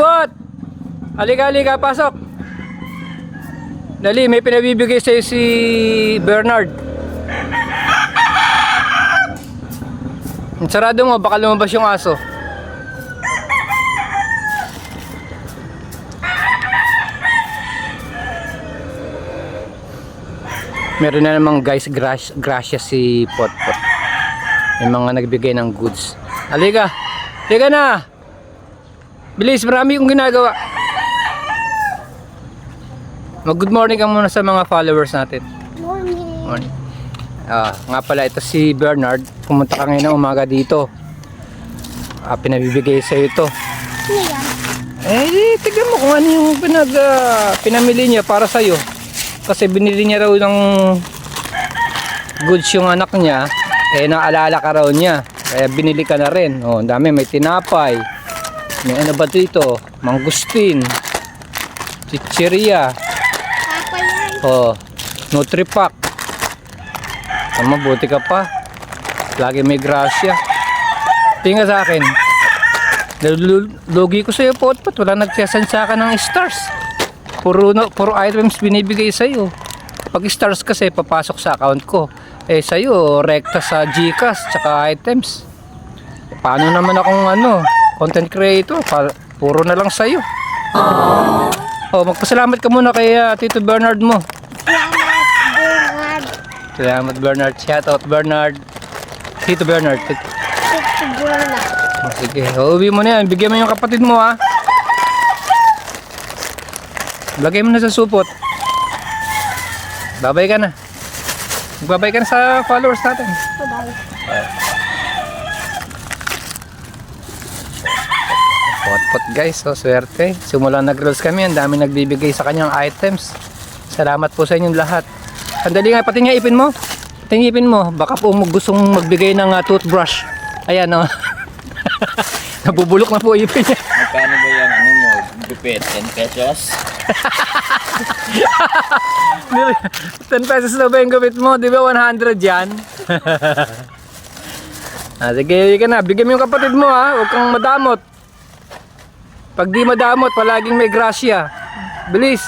Pot! Halika, halika, pasok. Dali, may pinabibigay sa'yo si Bernard. Sarado mo, baka lumabas yung aso. Meron na namang guys, gracias si Pot. May mga nagbigay ng goods. Halika, halika na. Bilis, marami kong ginagawa. Mag-good morning ka muna sa mga followers natin. Morning. Nga pala, ito si Bernard. Pumunta ka ngayon ng umaga dito. Pinabibigay sa'yo ito. Tignan mo kung ano yung pinamili niya para sa'yo. Kasi binili niya raw ng goods yung anak niya. Naalala ka raw niya. Kaya binili ka na rin. Ang dami, may tinapay. May ano ba dito? Mangustin. Chicheria. Nutripack. Mabuti ka pa. Lagi may grasya. Tingnan sa akin. Lugi ko sa'yo, Pot. Wala nagsasansa ka ng stars. Puro items binibigay sa'yo. Pag stars kasi papasok sa account ko. Sa'yo rekta sa GCash tsaka items. Paano naman akong content creator? Puro na lang sa'yo. Magpasalamat ka muna kay Tito Bernard mo. Salamat Bernard. Shout out Bernard. Tito Bernard. Sige, uwi mo na yan. Bigyan mo yung kapatid mo ha. Lagay mo na sa supot. Babay ka na. Magbabay ka na sa followers natin. Pot guys, swerte. Simula nag-rolls kami, ang dami nagbibigay sa kanyang items. Salamat po sa inyong lahat. Sandali nga, pati nga ipin mo. Pati nga ipin mo. Baka po gustong magbigay ng toothbrush. Ayan o. Nabubulok na po ipin niya. Magkano ba yan mo? Gupit? 10 pesos? 10 pesos na ba yung gupit mo? Di ba 100 yan? Sige ka na. Bigyan mo yung kapatid mo ha. Huwag kang madamot. Pag di madamot, palaging may grasya. Bilis.